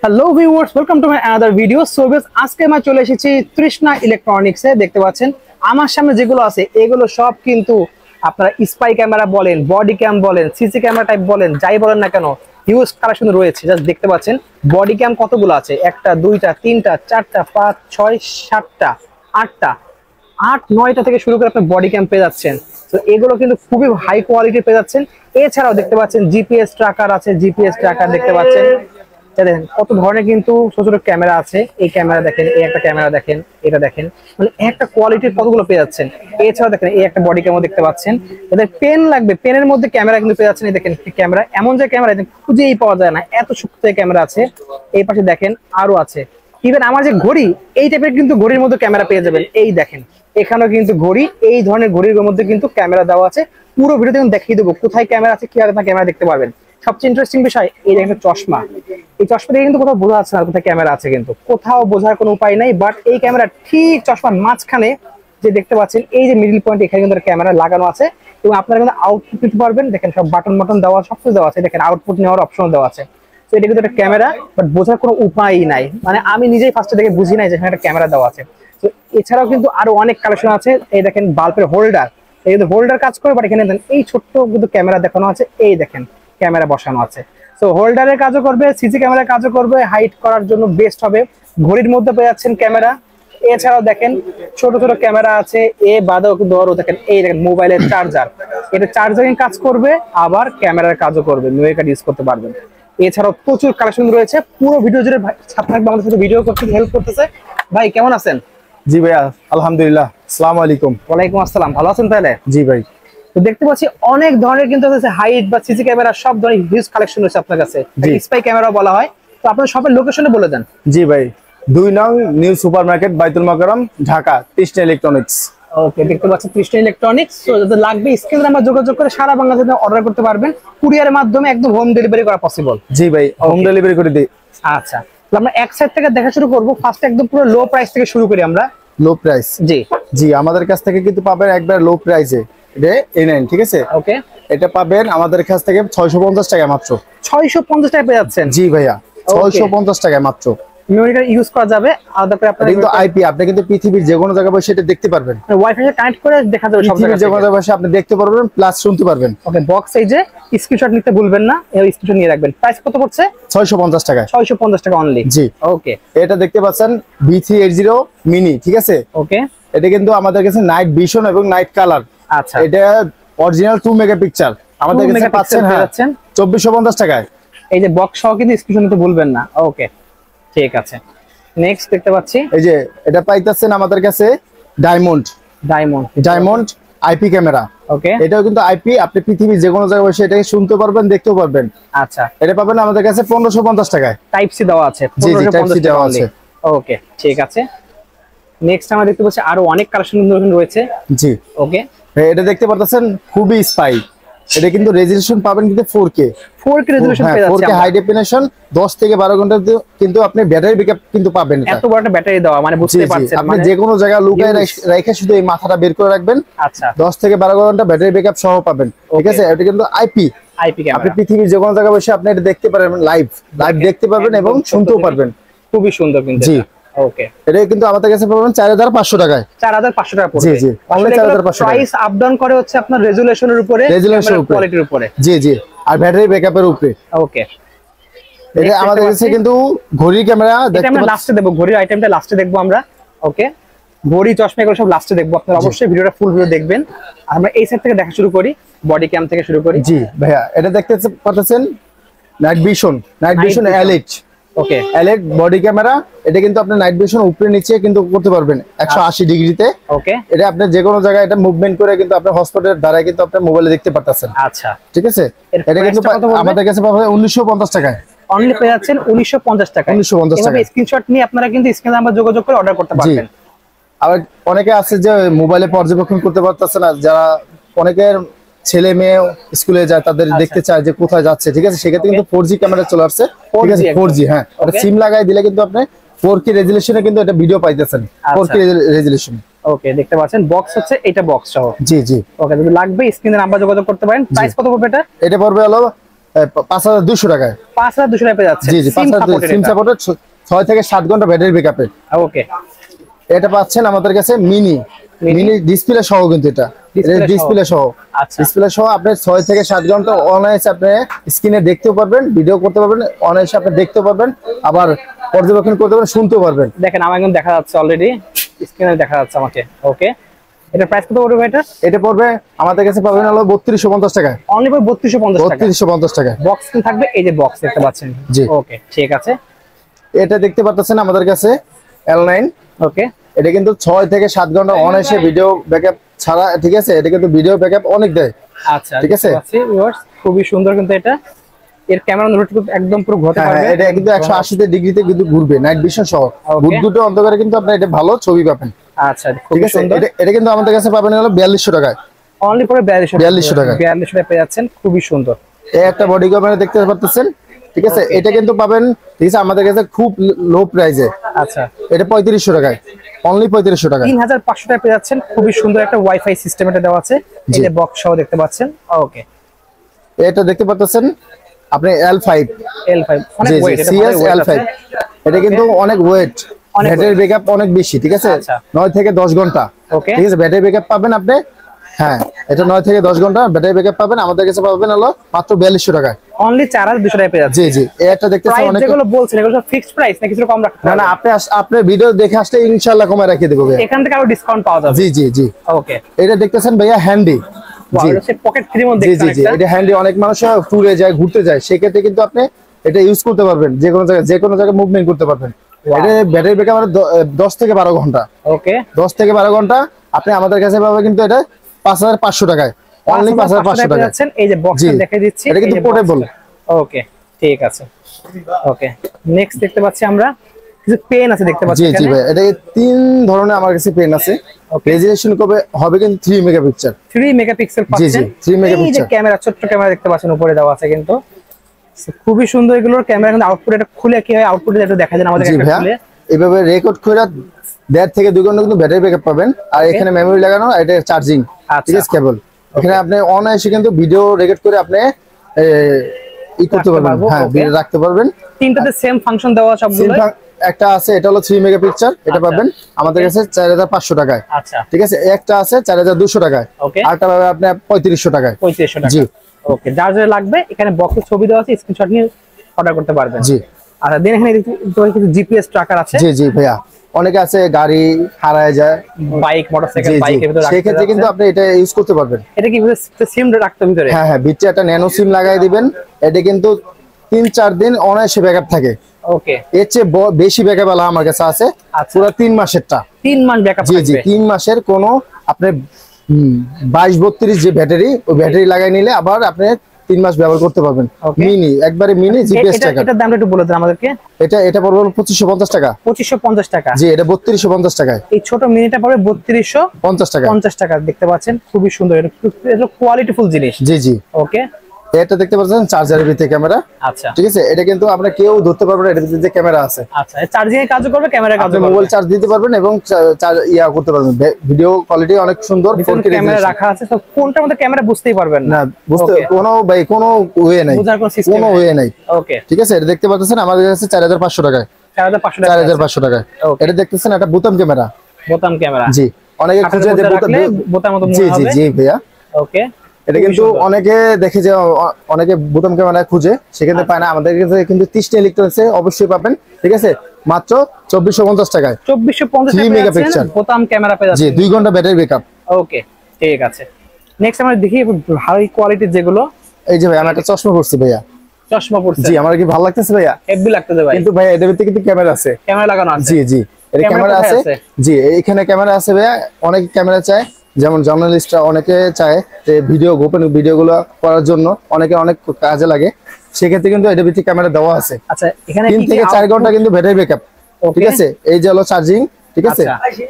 Hello viewers, welcome to my another video. So guys, আজকে আমি চলে এসেছি তৃষ্ণা ইলেকট্রনিক্সে। দেখতে পাচ্ছেন আমার সামনে যেগুলো আছে এগুলো সব কিন্তু আপনারা স্পাই ক্যামেরা বলেন, বডি ক্যাম বলেন, সিসি ক্যামেরা টাইপ বলেন, যাই বলেন না কেন হিউজ কালেকশন রয়েছে। জাস্ট দেখতে পাচ্ছেন বডি ক্যাম কতগুলো আছে, একটা দুইটা তিনটা চারটা পাঁচ ছয় সাতটা আটটা, 8-9টা থেকে শুরু করে আপনি বডি ক্যাম পেয়ে যাচ্ছেন। তো এগুলো কিন্তু খুবই হাই কোয়ালিটি পেয়ে যাচ্ছেন। এছাড়াও দেখতে পাচ্ছেন জিপিএস ট্র্যাকার আছে, জিপিএস ট্র্যাকার দেখতে পাচ্ছেন। দেখেন কত ধরনের কিন্তু ছোট ছোট ক্যামেরা আছে। এই ক্যামেরা দেখেন, এই একটা ক্যামেরা দেখেন, এটা দেখেন, মানে একটা কোয়ালিটির কতগুলো পেয়ে যাচ্ছেন। এছাড়াও দেখেন এই একটা বডি ক্যামেরা দেখতে পাচ্ছেন। যাদের পেন লাগবে, পেনের মধ্যে ক্যামেরা কিন্তু পেয়ে যাচ্ছেন। এই দেখেন ক্যামেরা, এমন যে ক্যামেরা খুঁজেই পাওয়া যায় না, এত শক্ত ক্যামেরা আছে। এই পাশে দেখেন আরো আছে। ইভেন আমার যে ঘড়ি, এই টাইপের কিন্তু ঘড়ির মধ্যে ক্যামেরা পেয়ে যাবেন। এই দেখেন এখানেও কিন্তু ঘড়ি, এই ধরনের ঘড়ির মধ্যে কিন্তু ক্যামেরা দেওয়া আছে। পুরো ভিডিওতে আমি দেখিয়ে দেবো কোথায় ক্যামেরা আছে, কিভাবে আপনার ক্যামেরা দেখতে পারবেন। সবচেয়ে ইন্টারেস্টিং বিষয় এই দেখেন চশমা। এই চশমা থেকে কিন্তু কোথাও বোঝা যাচ্ছে না কোথায় ক্যামেরা আছে, কিন্তু কোথাও বোঝার কোনো উপায় নাই। বাট এই ক্যামেরা ঠিক চশমার মাঝখানে যে দেখতে পাচ্ছেন, এই যে মিডল পয়েন্ট, এখানে কিন্তু ক্যামেরা লাগানো আছে এবং আপনারা কিন্তু আউটপুট নিতে পারবেন। দেখেন সব বাটন বাটন দেওয়া, সবকিছু দেওয়া আছে। দেখেন আউটপুট নেওয়ার অপশন দেওয়া আছে। তো এটা কিন্তু একটা ক্যামেরা, বাট বোঝার কোনো উপায় নাই। মানে আমি নিজেই ফার্স্টে দেখে বুঝি নাই যে এখানে একটা ক্যামেরা দেওয়া আছে। তো এছাড়াও কিন্তু আরো অনেক কালেকশন আছে। এই দেখেন বাল্বের হোল্ডার, এই কিন্তু হোল্ডার কাজ করে, বাট এখানে এই ছোট্ট কিন্তু ক্যামেরা দেখানো আছে। এই দেখেন ক্যামেরা বসানো আছে। তো হোল্ডারের কাজও করবে, সিসি ক্যামেরার কাজও করবে, হাইট করার জন্য বেস্ট হবে। ঘড়ির মধ্যে পেয়ে যাচ্ছেন ক্যামেরা। এছাড়াও দেখেন ছোট ছোট ক্যামেরা আছে। এ বাদেও কিন্তু আরো দেখেন, এই দেখেন মোবাইলের চার্জার, এটা চার্জারিং কাজ করবে, আবার ক্যামেরার কাজও করবে, মেমোরি কার্ড ইউজ করতে পারবেন। এছাড়াও প্রচুর কালেকশন রয়েছে। পুরো ভিডিও জুড়ে ছাত্র আমাদের সাথে ভিডিও করতে হেল্প করতেছে। ভাই কেমন আছেন? জি ভাইয়া, আলহামদুলিল্লাহ। আসসালামু আলাইকুম। ওয়ালাইকুম আসসালাম। ভালো আছেন তাহলে? জি ভাই। তো দেখতে পাচ্ছি অনেক ধরনের কিন্তু হাইট বা সিসি ক্যামেরা সব ধরনের হিউজ কালেকশন রয়েছে আপনার কাছে। স্পাই ক্যামেরা বলা হয়। তো আপনার সবার লোকেশনে বলে দেন। জি ভাই, 2 নং নিউ সুপার মার্কেট, বাইতুল মোকাররম, ঢাকা, তৃষ্ণা ইলেকট্রনিক্স। ওকে, দেখতে পাচ্ছেন তৃষ্ণা ইলেকট্রনিক্স। তো যাদের লাগবে স্ক্রিনে আমরা যোগাযোগ করে সারা বাংলাদেশে অর্ডার করতে পারবেন। কুরিয়ারের মাধ্যমে একদম হোম ডেলিভারি করা পসিবল। জি ভাই, হোম ডেলিভারি করে দিই। আচ্ছা, আমরা এক সাইড থেকে দেখা শুরু করব। ফার্স্ট একদম পুরো লো প্রাইস থেকে শুরু করি আমরা। Low price? জি জি, আমাদের কাছ থেকে কিন্তু পাবেন একবার লো প্রাইসে। এটা A9, ঠিক আছে? ওকে, এটা পাবেন আমাদের কাছ থেকে 650 টাকা মাত্র। 650 টাকা পেয়ে যাচ্ছেন? জি ভাইয়া, 650 টাকা মাত্র। মেমোরি কার্ড ইউজ করা যাবে। আলাদা করে আপনারা কিন্তু আইপি, আপনি কিন্তু পৃথিবীর যে কোনো জায়গায় বসে এটা দেখতে পারবেন। ওয়াইফাই এর কানেক্ট করে দেখা যাবে সব জায়গায়, যে কোনো জায়গায় বসে আপনি দেখতে পারবেন, প্লাস শুনতে পারবেন। ওকে, বক্স এই যে স্ক্রিনশট নিতে ভুলবেন না, এই স্ক্রিনশট নিয়ে রাখবেন। প্রাইস কত পড়ছে? 650 টাকা। 650 টাকা অনলি। জি ওকে, এটা দেখতে পাচ্ছেন B380 মিনি, ঠিক আছে? ওকে, এটা কিন্তু আমাদের কাছে নাইট ভিশন এবং নাইট কালার। আচ্ছা, এটা অরিজিনাল 2 মেগাপিক্সেল আমাদের কাছে পাচ্ছেন। হ্যাঁ, 2450 টাকায়। এই যে বক্স সহ কিন্তু স্ক্রিনশট নিতে ভুলবেন না। ওকে, ঠিক আছে। নেক্সট দেখতে পাচ্ছি এই যে এটা পাইতেছেন আমাদের কাছে ডায়মন্ড আইপি ক্যামেরা। ওকে, এটাও কিন্তু আইপি, আপনি পৃথিবীর যে কোনো জায়গায় বসে এটাকে শুনতে পারবেন, দেখতেও পারবেন। আচ্ছা, এটা পাবেন আমাদের কাছে 1550 টাকায়। টাইপ সি দেওয়া আছে, 1550 দেওয়া আছে। ওকে, ঠিক আছে। নেক্সট আমরা দেখতে পাচ্ছি আরো অনেক কালেকশন রয়েছে। জি ওকে, এটা দেখতে পাচ্ছেন খুবই স্পাই। এটা কিন্তু রেজোলিউশন পাবেন কিন্তু 4K রেজোলিউশন পেয়ে যাচ্ছে। 4K হাই ডেফিনিশন, 10 থেকে 12 ঘন্টা কিন্তু আপনি ব্যাটারি ব্যাকআপ কিন্তু পাবেন। এত বড় একটা ব্যাটারি দেওয়া, মানে বুঝতে পারছেন আপনি যে কোনো জায়গায় লুকায় রেখে শুধু এই মাথাটা বের করে রাখবেন। আচ্ছা, 10 থেকে 12 ঘন্টা ব্যাটারি ব্যাকআপ সহ পাবেন, ঠিক আছে? এটা কিন্তু আইপি ক্যামেরা। আপনি পৃথিবীর যে কোনো জায়গায় বসে আপনি এটা দেখতে পারবেন, লাইভ দেখতে পারবেন এবং শুনতেও পারবেন। খুবই সুন্দর কিন্তু। জি, ওকে, এটা কিন্তু আমাদের কাছে পাবেন 4500 টাকায়। 4500 টাকা পড়বে। জি জি, অনলি 4500 টাকা। প্রাইস আপ ডাউন করে হচ্ছে আপনার রেজোলিউশনের উপরে, কোয়ালিটির উপরে। জি জি, আর ব্যাটারি ব্যাকআপের উপরে। ওকে, এটা আমাদের কাছে কিন্তু ঘড়ির ক্যামেরা দেখতে আমরা লাস্টে দেব, ঘড়ির আইটেমটা লাস্টে দেখবো আমরা। ওকে, ঘড়ি চশমা এগুলো সব লাস্টে দেখবো। আপনারা অবশ্যই ভিডিওটা ফুল ভিডিও দেখবেন। আমরা এই সাইড থেকে দেখা শুরু করি, বডি ক্যাম থেকে শুরু করি। জি ভাইয়া, এটা দেখতে পাচ্ছেন নাইট ভিশন এলিট। ওকে, এলিট বডি ক্যামেরা। এটা কিন্তু আপনি নাইট ভিশন উপরে নিচে কিন্তু করতে পারবেন 180 ডিগ্রিতে। ওকে, এটা আপনি যে কোনো জায়গায় এটা মুভমেন্ট করে কিন্তু আপনি হসপিটালের দ্বারা কিন্তু আপনি মোবাইলে দেখতে পারতেছেন। আচ্ছা, ঠিক আছে? এটা কিন্তু আমাদের কাছে পাবেন 1950 টাকায়। অনলি পেয়ে যাচ্ছেন 1950 টাকা। 1950 টাকা। স্ক্রিনশট নিয়ে আপনারা কিন্তু স্ক্রিনে আমরা যোগাযোগ করে অর্ডার করতে পারবেন। আবার অনেকে আছে যে মোবাইলে পর্যবেক্ষণ করতে পারতেছে না, যারা অনেকের ছেলে মেয়ে স্কুলে যায়, তাদের দেখতে চায় যে কোথায় যাচ্ছে, ঠিক আছে? সেক্ষেত্রে কিন্তু 4G ক্যামেরা চলে আসছে, ঠিক আছে? 4G, হ্যাঁ, এটা সিম লাগাই দিলে কিন্তু আপনি 4K রেজোলিউশনে কিন্তু এটা ভিডিও পাইতেছেন। 4K resolution. ওকে, দেখতে পাচ্ছেন বক্স হচ্ছে এটা বক্স সহ। জি জি। ওকে, যদি লাগবে স্ক্রিনে নাম্বার যোগাযোগ করতে পারেন। প্রাইস কত পড়বে এটা? এটা পড়বে হলো 5200 টাকায়। 5200 টাকা পেয়ে যাচ্ছে। জি জি, সিম সাপোর্টেড 6 থেকে 7 ঘন্টা ব্যাটারি ব্যাকআপে। ওকে, এটা পাচ্ছেন আমাদের কাছে মিনি ডিসপ্লে সহ, কিন্তু এটা ডিসপ্লে সহ। আচ্ছা, ডিসপ্লে সহ আপনি 6 থেকে 7 ঘন্টা অনায়াসে আপনি স্ক্রিনে দেখতেও পারবেন, ভিডিও করতে পারবেন, অনায়াসে আপনি দেখতেও পারবেন, আবার পর্যবেক্ষণ করতে পারবেন, শুনতেও পারবেন। দেখেন আমার এখন দেখা যাচ্ছে, অলরেডি স্ক্রিনে দেখা যাচ্ছে আমাকে। ওকে, এটা প্রাইস কত পড়বে এটা? এটা পড়বে আমাদের কাছে পাবেন হলো 3250 টাকায়। অনলি ফর 3250 টাকা। 3250 টাকা। বক্স থাকবে, এই যে বক্স দেখতে পাচ্ছেন। জি, ওকে, ঠিক আছে। এটা দেখতে পাচ্ছেন আমাদের কাছে L9। ওকে, এটা কিন্তু 6 থেকে 7 ঘন্টা অনায়াসে ভিডিও ব্যাকআপ ছাড়া, ঠিক আছে? এটা কিন্তু ভিডিও ব্যাকআপ অনেক দেয়। আচ্ছা, ঠিক আছে, ভিউয়ার্স খুবই সুন্দর কিন্তু এটা। এর ক্যামেরা রোটেট একদম পুরো ঘোরাতে পারবে। এটা কিন্তু 180 ডিগ্রিতে কিন্তু ঘুরবে, নাইট ভিশন সহ। বুট অন্ধকারে কিন্তু আপনি এটা ভালো ছবি পাবেন। আচ্ছা, ঠিক আছে। এটা কিন্তু আমাদের কাছে পাবেন হলো 4200 টাকায়। অনলি ফর 4200 টাকা। 4200 টাকা পেয়ে যাচ্ছেন, খুবই সুন্দর। এই একটা বডি ক্যামেরা দেখতে পাচ্ছেন, ঠিক আছে? এটা কিন্তু পাবেন, ঠিক আছে, আমাদের কাছে খুব লো প্রাইসে। আচ্ছা, এটা 3500 টাকায়, অনলি 3500 টাকা। 3500 টাকা পেয়ে যাচ্ছেন, খুবই সুন্দর একটা ওয়াইফাই সিস্টেম এটা দেওয়া আছে। এই যে বক্স সহ দেখতে পাচ্ছেন। ওকে, এটা দেখতে পাচ্ছেন আপনি L5 অনেক ওয়েট, এটা CS L5। এটা কিন্তু অনেক ওয়েট, ব্যাটারি ব্যাকআপ অনেক বেশি, ঠিক আছে? 9 থেকে 10 ঘন্টা। ওকে, ঠিক আছে, ব্যাটারি ব্যাকআপ পাবেন আপনি। হ্যাঁ, এটা 9 থেকে 10 ঘন্টা ব্যাটারি ব্যাকআপ পাবেন। আমাদের কাছে পাবেন হলো মাত্র 4200 টাকায়। অনলি 4200 টাকা পেয়ে যাচ্ছে। জি জি, এটা দেখতেছেন অনেক। যেগুলো বলছেন এগুলো সব ফিক্সড প্রাইস না, কিছু কম রাখতে না না, আপনি ভিডিও দেখে আসলে ইনশাআল্লাহ কমে রাখিয়ে দেব ভাই। এখান থেকে আরো ডিসকাউন্ট পাওয়া যাবে। জি জি জি। ওকে, এটা দেখতেছেন ভাইয়া হ্যান্ডি। জি, পকেট ফ্রি মধ্যে জি জি জি, এটা হ্যান্ডি। অনেক মানুষ ট্যুরে যায়, ঘুরতে যায়, সেক্ষেত্রে কিন্তু আপনি এটা ইউজ করতে পারবেন, যে কোনো জায়গায় মুভমেন্ট করতে পারবেন। এটা ব্যাটারি ব্যাকআপ 10 থেকে 12 ঘন্টা। ওকে, 10 থেকে 12 ঘন্টা আপনি আমাদের কাছে পাবেন কিন্তু এটা 5500 টাকায়, অনলি 5500 টাকা। এই যে বক্সটা দেখাই দিচ্ছি, এটা কিন্তু পোর্টেবল। ওকে, ঠিক আছে। ওকে, নেক্সট দেখতে পাচ্ছি আমরা কিছু পেন আছে দেখতে পাচ্ছি। জি জি ভাই, এটা 3 ধরনের আমার কাছে পেন আছে। রেজোলিউশন হবে কিন্তু 3 মেগাপিক্সেল। 3 মেগাপিক্সেল পাচ্ছেন। জি জি, 3 মেগাপিক্সেল। এই যে ক্যামেরা, ছোট্ট ক্যামেরা দেখতে পাচ্ছেন উপরে দেওয়া আছে, কিন্তু খুবই সুন্দর এগুলোর ক্যামেরা। কিন্তু আউটপুট এটা খুলে কি হয়, আউটপুট একটু দেখা যায় আমাদের একটা খুলে। এইভাবে রেকর্ড করে 1.5 থেকে 2 ঘন্টা কিন্তু ব্যাটারি ব্যাকআপ পাবেন। আর এখানে মেমরি লাগানো, এটা চার্জিং, ঠিক আছে, কেবল। এখানে আপনি অনায়াসে কিন্তু ভিডিও রেকর্ড করে আপনি ই করতে পারবেন। হ্যাঁ, ভিডিও রাখতে পারবেন। তিনটাতে সেম ফাংশন দেওয়া সবগুলো। একটা আছে, এটা হলো 3 মেগাপিক্সেল, এটা পাবেন আমাদের কাছে 4500 টাকায়। আচ্ছা, ঠিক আছে। একটা আছে 4200 টাকায়, আরটা পাবেন আপনি 3500 টাকায়। 3500 টাকা। জি, ওকে। যার যার লাগবে এখানে বক্সে ছবি দেওয়া আছে, স্ক্রিনশট নিয়ে অর্ডার করতে পারবেন। জি, আচ্ছা। দেন এখানে কিছু জিপিএস ট্র্যাকার আছে। জি জি ভাইয়া, অনেকে আছে গাড়ি হারায় যায়, বাইক, মোটরসাইকেল, বাইকের ভিতরে রাখতে, সেক্ষেত্রে কিন্তু আপনি এটা ইউজ করতে পারবেন। এটা কি সিম রাখতে ভিতরে? হ্যাঁ হ্যাঁ, ভিতরে একটা ন্যানো সিম লাগাই দিবেন। এটা কিন্তু 3-4 দিন অনায়াসে ব্যাকআপ থাকে। ওকে, এর চেয়ে বেশি ব্যাকআপ আলা আমার কাছে আছে, পুরো 3 মাসেরটা। 3 মাস ব্যাকআপ থাকবে। জি জি, 3 মাসের কোন আপনি 22-32 যে ব্যাটারি, ওই ব্যাটারি লাগাই নিলে আবার আপনি 3 মাস ব্যবহার করতে পারবেন। মিনি, একবারে মিনি জিপিএস ট্র্যাকার। এটার দামটা একটু বলে দেন আমাদেরকে। এটা পড়বে 2550 টাকা। 2550 টাকা। জি, এটা 3250 টাকায়। এই ছোট মিনিটা পড়বে 3250 টাকা। 50 টাকা। দেখতে পাচ্ছেন খুবই সুন্দর, এটা কোয়ালিটিফুল জিনিস। জি জি, ওকে। এটা দেখতে পাচ্ছেন চার্জারের ভিতরে ক্যামেরা। আচ্ছা, ঠিক আছে। এটা কিন্তু আমরা কেউ ধরতে পারবো না, এর ভিতরে যে ক্যামেরা আছে। আচ্ছা, চার্জিং এর কাজও করবে, ক্যামেরার কাজও করবে। মোবাইল চার্জ দিতে পারবেন এবং করতে পারবেন। ভিডিও কোয়ালিটি অনেক সুন্দর। 4K ক্যামেরা রাখা আছে, তো কোনটার মধ্যে ক্যামেরা বুঝতেই পারবেন না। বুঝতে কোনো ওয়ে নাই, কোনো ওয়ে নাই। ওকে, ঠিক আছে। এটা দেখতে পাচ্ছেন আমাদের কাছে 4500 টাকায়। 4500 টাকায়। এটা দেখতেছেন একটা বোতাম ক্যামেরা। বোতাম ক্যামেরা, জি। অনেকে খুঁজে যে বোতাম মতো মনে হবে। জি জি ভাইয়া, ওকে। এটা কিন্তু অনেকে দেখে যে অনেকে বোতাম ক্যামেরা খুঁজে, সেখানে পায় না। আমাদের কাছে কিন্তু 30টা ইলেকট্রনিক্সে অবশ্যই পাবেন, ঠিক আছে, মাত্র 2450 টাকায়। 2450 টাকায় মেগাপিক্সেল বোতাম ক্যামেরা পেয়ে যাচ্ছেন। জি, 2 ঘন্টা ব্যাটারি ব্যাকআপ। ওকে, ঠিক আছে। নেক্সট আমরা দেখি হাই কোয়ালিটির যেগুলো। এই যে ভাই, আমি একটা চশমা পরছি ভাইয়া। চশমা পরছি, জি। আমার কি ভালো লাগতেছে ভাইয়া? হেভি লাগতেছে ভাই। কিন্তু ভাই এটার ভিতরে কিন্তু ক্যামেরা আছে, ক্যামেরা লাগানো আছে। জি জি, এর ক্যামেরা আছে। জি, এখানে ক্যামেরা আছে ভাইয়া। অনেক ক্যামেরা চায়, যেমন জার্নালিস্টরা অনেকে চায় যে ভিডিও, গোপন ভিডিওগুলো করার জন্য অনেকে অনেক কাজে লাগে, সেক্ষেত্রে কিন্তু এটার ভিতরে ক্যামেরা দেওয়া আছে। আচ্ছা, এখানে 3 থেকে 4 ঘন্টা কিন্তু ব্যাটারি ব্যাকআপ, ঠিক আছে। এই যে হলো চার্জিং, ঠিক আছে।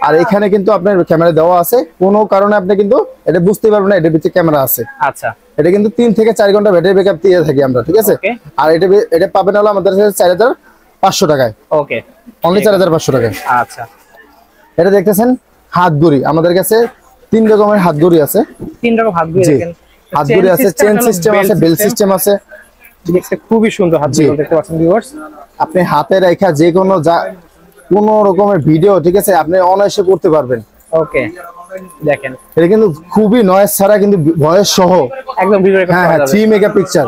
আর এখানে কিন্তু আপনার ক্যামেরা দেওয়া আছে, কোনো কারণে আপনি কিন্তু এটা বুঝতে পারবেন না এটার ভিতরে ক্যামেরা আছে। আচ্ছা, এটা কিন্তু 3 থেকে 4 ঘন্টা ব্যাটারি ব্যাকআপ দিয়ে থাকি আমরা, ঠিক আছে। আর এটা পাবেন হলো আমাদের কাছে 4500 টাকায়। ওকে, অনলি 4500 টাকায়। আচ্ছা, এটা দেখতেছেন হাত ঘড়ি। আমাদের কাছে 3 রকমের হাত ঘড়ি আছে। 3 রকম হাত ঘড়ি দেখেন, হাত ঘড়ি আছে, চেন সিস্টেম আছে, বেল সিস্টেম আছে, দেখতে খুবই সুন্দর হাতগুলো দেখতে পাচ্ছেন ভিউয়ার্স। আপনি হাতে রেখা যে কোনো কোন রকমের ভিডিও, ঠিক আছে, আপনি অনায়াসে করতে পারবেন। ওকে দেখেন এটা কিন্তু খুবই নয়েজ ছাড়া কিন্তু ভয়েস সহ একদম ভিডিও রেকর্ড হ্যাঁ করা হ্যাঁ যাবে। 3 মেগাপিক্সেল।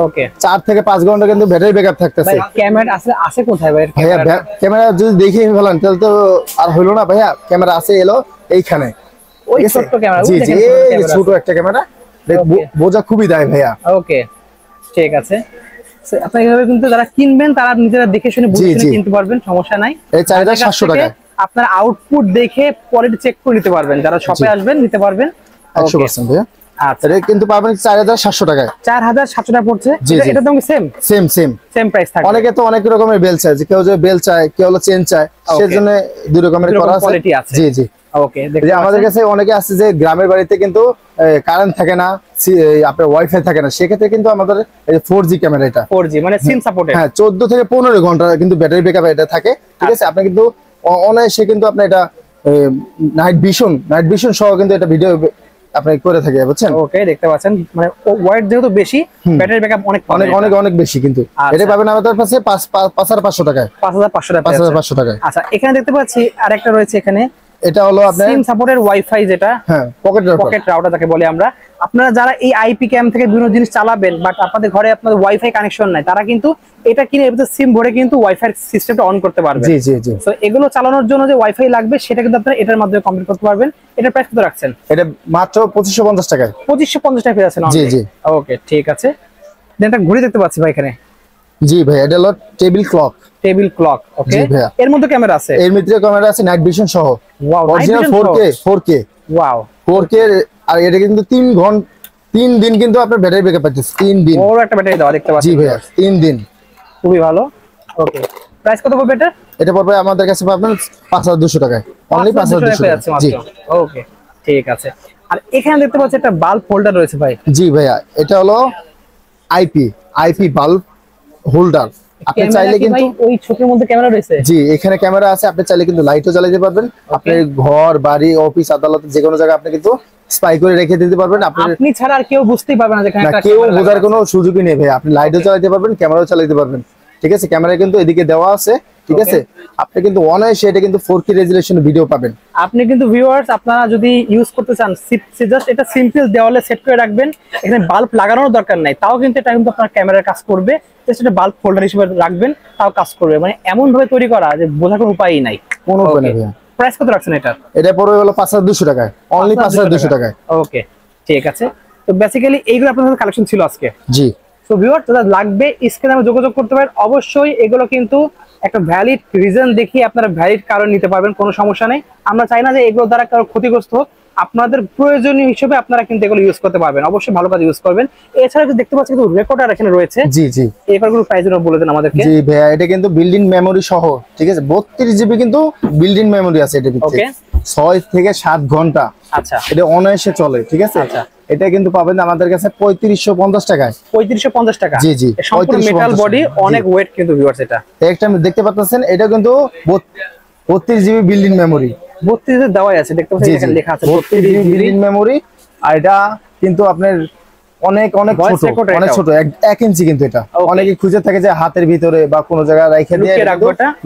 ওকে 4 থেকে 5 ঘন্টা কিন্তু ব্যাটারি ব্যাকআপ থাকতেছে। ভাই ক্যামেরা আছে কোথায় ভাই? ভাইয়া ক্যামেরা যদি দেখিয়ে ফেলেন তাহলে তো আর হইলো না ভাইয়া। ক্যামেরা আছে এলো এইখানে, ওই ছোট্ট ক্যামেরা, জি জি এই ছোট একটা ক্যামেরা, বোঝা খুবই দেয় ভাইয়া। ওকে ঠিক আছে। আপনারা এইভাবে কিন্তু যারা কিনবেন তারা নিজেরা দেখে শুনে বুঝে শুনে কিনতে পারবেন, সমস্যা নাই। এই 4700 টাকা আপনারা আউটপুট দেখে কোয়ালিটি চেক করে নিতে পারবেন, যারা শপে আসবেন নিতে পারবেন 100% ভাইয়া। আচ্ছা এটা কিন্তু পাবেন 4700 টাকায়। 4700 টাকা পড়ছে। জি, জি। এটা তো সেম প্রাইস থাকে। অনেকে তো অনেক রকমের বেল চায়, যে কেউ যে বেল চায়, কেউ হলো চেন চায়, সেজন্য দুই রকমের করা আছে। কোয়ালিটি আছে। জি জি ওকে যে আমাদের কাছে অনেকে আছে যে গ্রামের বাড়িতে কিন্তু কারেন্ট থাকে না, আপনার ওয়াইফাই থাকে না, সেক্ষেত্রে কিন্তু আমাদের 4G ক্যামেরা, এটা 4G মানে সিম সাপোর্টেড। হ্যাঁ 14 থেকে 15 ঘন্টা কিন্তু ব্যাটারি ব্যাকআপ এটা থাকে, ঠিক আছে। আপনি কিন্তু অনায়াসে কিন্তু আপনি এটা নাইট ভিশন সহ কিন্তু এটা ভিডিও আপনি করে থাকে, বুঝছেন? ওকে দেখতে পাচ্ছেন, মানে ওয়াট যেহেতু বেশি, ব্যাটারি ব্যাকআপ অনেক অনেক বেশি কিন্তু। এটা পাবেন আমাদের কাছে 5500 টাকায়, 5500 টাকা। 5500 টাকায়। আচ্ছা এখানে দেখতে পাচ্ছি আরেকটা রয়েছে এখানে, এটা হলো আপনার সিম সাপোর্টেড ওয়াইফাই, যেটা হ্যাঁ পকেট রাউটার যাকে বলে আমরা। আপনারা যারা এই আইপি ক্যাম থেকে বিভিন্ন জিনিস চালাবেন বাট আপনাদের ঘরে আপনাদের ওয়াইফাই কানেকশন নাই, তারা কিন্তু এটা কিনে এর ভিতরে সিম ভরে কিন্তু ওয়াইফাই সিস্টেমটা অন করতে পারবে। জি জি জি। সো এগুলো চালানোর জন্য যে ওয়াইফাই লাগবে সেটা কিন্তু আপনারা এটার মাধ্যমে কমপ্লিট করতে পারবেন। এটার প্রাইস কত রাখছেন? এটা মাত্র 2550 টাকায়। 2550 টাকা পেয়ে যাচ্ছেন। জি জি। ওকে ঠিক আছে। দেন একটা ঘড়ি দেখতে পাচ্ছি ভাই এখানে। জি ভাই, এটা হলো টেবিল ক্লক। ওকে এর মধ্যে ক্যামেরা আছে, এর মধ্যে ক্যামেরা আছে নাইট ভিশন সহ। Wow original 4K wow 4K। আর এটা কিন্তু 3 দিন কিন্তু আপনার ব্যাটারি ব্যাকআপ পাচ্ছে। 3 দিন বড় একটা ব্যাটারি দাও দেখতে পাচ্ছি। জি ভাই 3 দিন, খুবই ভালো। ওকে প্রাইস কত পড়বে এটা? এটা পড়বে আমাদের কাছে পাবেন 5200 টাকায়, অনলি 5200 টাকা। জি ওকে ঠিক আছে। আর এখানে দেখতে পাচ্ছি একটা বাল্ব হোল্ডার রয়েছে ভাই। জি ভাইয়া, এটা হলো আইপি বাল্ব হোল্ডার। আপনি চাইলে কিন্তু ওই ছোটের মধ্যে ক্যামেরা রয়েছে। জি এখানে ক্যামেরা আছে, আপনি চাইলে কিন্তু লাইটও জ্বালাতে পারবেন। আপনি ঘর বাড়ি অফিস আদালত যে কোনো জায়গায় আপনি কিন্তু স্পাই করে রেখে দিতে পারবেন। আপনি ছাড়া আর কেউ বুঝতেই পারবে না যেখানে একটা কেউ বোঝার কোনো সুযোগই নেই ভাই। আপনি লাইটও চালাতে পারবেন, ক্যামেরাও চালাতে পারবেন, ঠিক আছে। ক্যামেরা কিন্তু এদিকে দেওয়া আছে, ঠিক আছে। আপনি কিন্তু অনায়াসে এটা কিন্তু 4K রেজোলিউশন ভিডিও পাবেন। আপনি কিন্তু ভিউয়ার্স আপনারা যদি ইউজ করতে চান জাস্ট এটা সিম্পল দেওয়ালে সেট করে রাখবেন, এখানে বাল্ব লাগানোর দরকার নাই, তাও কিন্তু এটা কিন্তু আপনার ক্যামেরার কাজ করবে। জাস্ট এটা বাল্ব হোল্ডার হিসেবে রাখবেন, তাও কাজ করবে। মানে এমন ভাবে তৈরি করা যে বোঝার কোনো উপায়ই নাই। কোনো উপায় নেই ভাই। প্রাইস কত রাখছেন এটা? এটা পড়বে হলো 5200 টাকায়, অনলি 5200 টাকায়। ওকে ঠিক আছে। তো বেসিক্যালি এইগুলো আপনাদের কালেকশন ছিল আজকে। জি সো ভিউয়ার্স যারা লাগবে স্ক্রিনে আমরা যোগাযোগ করতে পারেন। অবশ্যই এগুলো কিন্তু একটা ভ্যালিড রিজন দেখিয়ে আপনারা ভ্যালিড কারণ নিতে পারবেন, কোনো সমস্যা নেই। আমরা চাই না যে এগুলো দ্বারা কারো ক্ষতিগ্রস্ত হোক। আপনাদের প্রয়োজনীয় হিসেবে আপনারা কিন্তু এগুলো ইউজ করতে পারবেন, অবশ্যই ভালো কাজ ইউজ করবেন। এছাড়া দেখতে পাচ্ছি কিন্তু রেকর্ডার এখানে রয়েছে। জি জি। এবারগুলো প্রাইস বলে দেন আমাদেরকে। জি ভাইয়া, এটা কিন্তু বিল্ডিং মেমোরি সহ, ঠিক আছে। 32 জিবি কিন্তু বিল্ডিং মেমোরি আছে এটার ভিতরে। 6 থেকে 7 ঘন্টা আচ্ছা এটা অনায়াসে চলে, ঠিক আছে। আচ্ছা এটা কিন্তু পাবেন আমাদের কাছে 3550 টাকায়। 3550 টাকা। জি জি। সম্পূর্ণ মেটাল বডি, অনেক ওয়েট কিন্তু ভিউয়ার্স। এটা একটা দেখতে পাচ্ছেন, এটা কিন্তু 32 জিবি বিল্ডিং মেমোরি। 32 এর দেওয়াই আছে, দেখতে পাচ্ছেন এখানে লেখা আছে 32 জিবি বিল্ডিং মেমোরি। আর এটা কিন্তু আপনার অনেক ছোট 1 ইঞ্চি কিন্তু। এটা অনেকে খুঁজে থাকে যে হাতের ভিতরে বা কোনো জায়গায় রেখে দিয়ে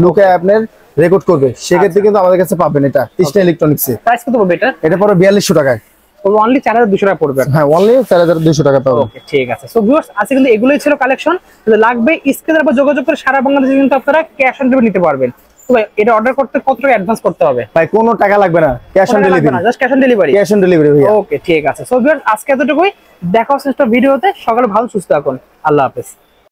লুকে আপনার রেকর্ড করবে, সেক্ষেত্রে কিন্তু আমাদের কাছে পাবেন এটা তৃষ্ণা ইলেকট্রনিক্স এ। প্রাইস কত পড়বে এটা? এটা পড়বে 4200 টাকায়, অনলি 4200 টাকা পড়বে। হ্যাঁ অনলি 4200 টাকা পাবেন। ওকে ঠিক আছে। সো ভিউয়ার্স আজকে কিন্তু এগুলোই ছিল কালেকশন। যদি লাগবে স্ক্রিনের উপর যোগাযোগ করে সারা বাংলাদেশে কিন্তু আপনারা ক্যাশ অন ডেলিভারি নিতে পারবেন। তো ভাই এটা অর্ডার করতে কত টাকা অ্যাডভান্স করতে হবে? ভাই কোনো টাকা লাগবে না, cash on delivery, just cash on delivery. Cash on delivery ভাই। ওকে ঠিক আছে। সো ভিউয়ার্স আজকে এতটুকুই, দেখা হচ্ছে নেক্সট ভিডিওতে। সকালে ভালো সুস্থ থাকুন, আল্লাহ হাফেজ।